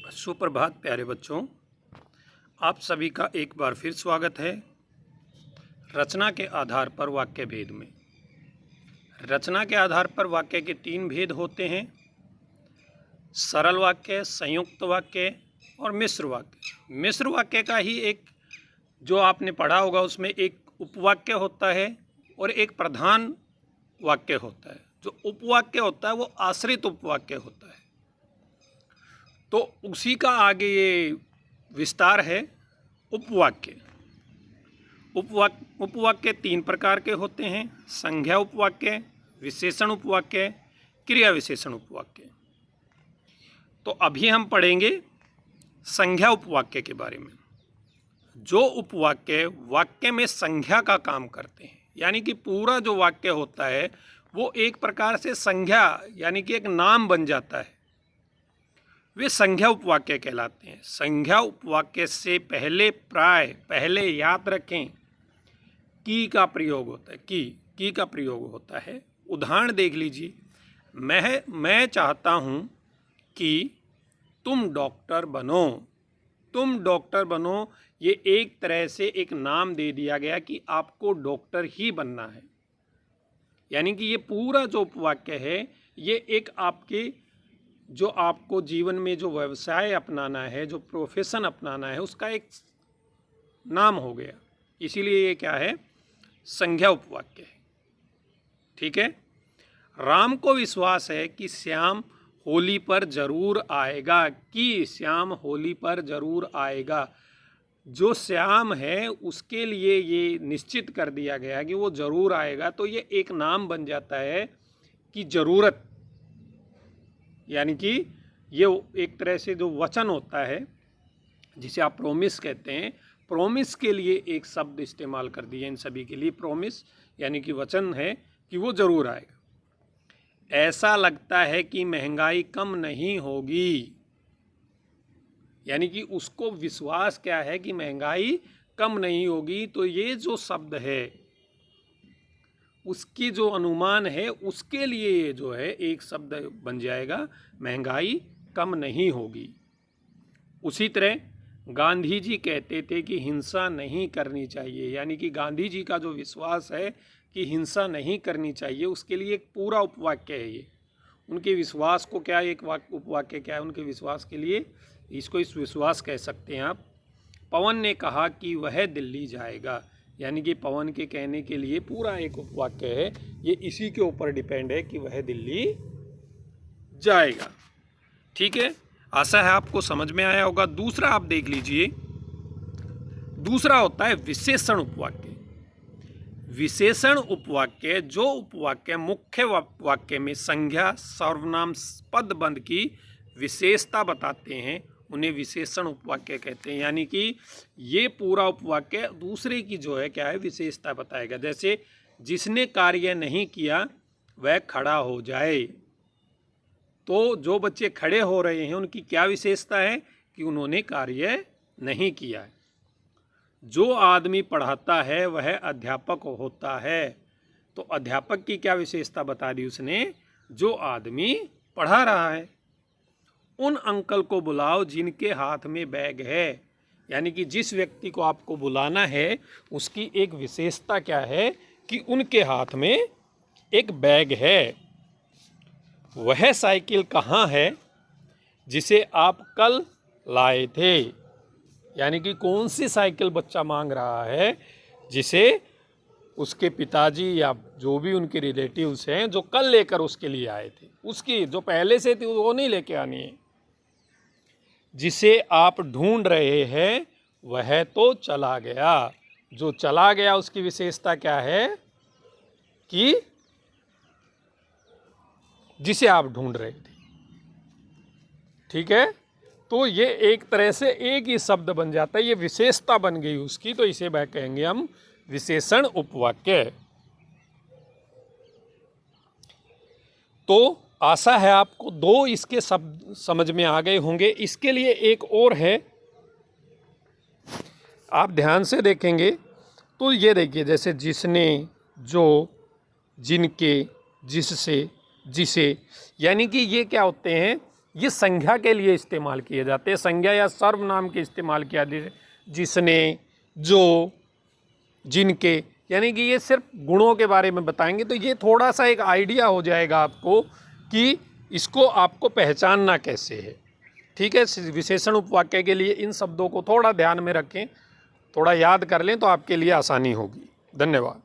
सुप्रभात प्यारे बच्चों, आप सभी का एक बार फिर स्वागत है। रचना के आधार पर वाक्य भेद में रचना के आधार पर वाक्य के 3 भेद होते हैं: सरल वाक्य, संयुक्त वाक्य और मिश्र वाक्य। मिश्र वाक्य का ही एक जो आपने पढ़ा होगा उसमें एक उपवाक्य होता है और एक प्रधान वाक्य होता है। जो उपवाक्य होता है वो आश्रित उपवाक्य होता है। तो उसी का आगे ये विस्तार है उपवाक्य। उपवाक्य 3 प्रकार के होते हैं: संज्ञा उपवाक्य, विशेषण उपवाक्य, क्रिया विशेषण उपवाक्य। तो अभी हम पढ़ेंगे संज्ञा उपवाक्य के बारे में। जो उपवाक्य वाक्य में संज्ञा का काम करते हैं, यानी कि पूरा जो वाक्य होता है वो एक प्रकार से संज्ञा यानी कि एक नाम बन जाता है, वे संज्ञा उपवाक्य कहलाते हैं। संज्ञा उपवाक्य से पहले याद रखें की का प्रयोग होता है। की का प्रयोग होता है। उदाहरण देख लीजिए, मैं चाहता हूँ कि तुम डॉक्टर बनो। तुम डॉक्टर बनो, ये एक तरह से एक नाम दे दिया गया कि आपको डॉक्टर ही बनना है। यानी कि ये पूरा जो उपवाक्य है ये एक आपके जो आपको जीवन में जो व्यवसाय अपनाना है, जो प्रोफेशन अपनाना है, उसका एक नाम हो गया। इसीलिए ये क्या है, संज्ञा उपवाक्य है। ठीक है। राम को विश्वास है कि श्याम होली पर जरूर आएगा। कि श्याम होली पर जरूर आएगा, जो श्याम है उसके लिए ये निश्चित कर दिया गया कि वो जरूर आएगा। तो ये एक नाम बन जाता है कि जरूरत, यानी कि ये एक तरह से जो वचन होता है जिसे आप प्रोमिस कहते हैं, प्रोमिस के लिए एक शब्द इस्तेमाल कर दिए इन सभी के लिए। प्रोमिस यानी कि वचन है कि वो जरूर आएगा। ऐसा लगता है कि महंगाई कम नहीं होगी, यानी कि उसको विश्वास क्या है कि महंगाई कम नहीं होगी। तो ये जो शब्द है उसकी जो अनुमान है उसके लिए ये जो है एक शब्द बन जाएगा, महंगाई कम नहीं होगी। उसी तरह गांधी जी कहते थे कि हिंसा नहीं करनी चाहिए, यानी कि गांधी जी का जो विश्वास है कि हिंसा नहीं करनी चाहिए, उसके लिए एक पूरा उपवाक्य है ये। उनके विश्वास को क्या एक उपवाक्य क्या है उनके विश्वास के लिए, इसको इस विश्वास कह सकते हैं आप। पवन ने कहा कि वह दिल्ली जाएगा, यानी कि पवन के कहने के लिए पूरा एक उपवाक्य है। ये इसी के ऊपर डिपेंड है कि वह दिल्ली जाएगा। ठीक है, आशा है आपको समझ में आया होगा। दूसरा आप देख लीजिए, दूसरा होता है विशेषण उपवाक्य। विशेषण उपवाक्य जो उपवाक्य मुख्य वाक्य में संज्ञा, सर्वनाम, पदबंध की विशेषता बताते हैं उन्हें विशेषण उपवाक्य कहते हैं। यानी कि ये पूरा उपवाक्य दूसरे की जो है क्या है विशेषता बताएगा। जैसे जिसने कार्य नहीं किया वह खड़ा हो जाए। तो जो बच्चे खड़े हो रहे हैं उनकी क्या विशेषता है कि उन्होंने कार्य नहीं किया है। जो आदमी पढ़ाता है वह अध्यापक होता है। तो अध्यापक की क्या विशेषता बता दी उसने, जो आदमी पढ़ा रहा है। उन अंकल को बुलाओ जिनके हाथ में बैग है, यानी कि जिस व्यक्ति को आपको बुलाना है उसकी एक विशेषता क्या है कि उनके हाथ में एक बैग है। वह साइकिल कहाँ है जिसे आप कल लाए थे, यानी कि कौन सी साइकिल बच्चा मांग रहा है जिसे उसके पिताजी या जो भी उनके रिलेटिव्स हैं जो कल लेकर उसके लिए आए थे, उसकी जो पहले से थी वो नहीं लेके आनी है। जिसे आप ढूंढ रहे हैं वह तो चला गया। जो चला गया उसकी विशेषता क्या है कि जिसे आप ढूंढ रहे थे। ठीक है, तो ये एक तरह से एक ही शब्द बन जाता है, ये विशेषता बन गई उसकी। तो इसे वह कहेंगे हम विशेषण उपवाक्य। तो आशा है आपको 2 इसके शब्द समझ में आ गए होंगे। इसके लिए एक और है, आप ध्यान से देखेंगे तो ये देखिए, जैसे जिसने, जो, जिनके, जिससे, जिसे, यानी कि ये क्या होते हैं, ये संज्ञा के लिए इस्तेमाल किए जाते हैं, संज्ञा या सर्वनाम के इस्तेमाल किया जाते हैं, जिसने, जो, जिनके, यानी कि ये सिर्फ गुणों के बारे में बताएंगे। तो ये थोड़ा सा एक आइडिया हो जाएगा आपको कि इसको आपको पहचानना कैसे है। ठीक है, विशेषण उपवाक्य के लिए इन शब्दों को थोड़ा ध्यान में रखें, थोड़ा याद कर लें तो आपके लिए आसानी होगी। धन्यवाद।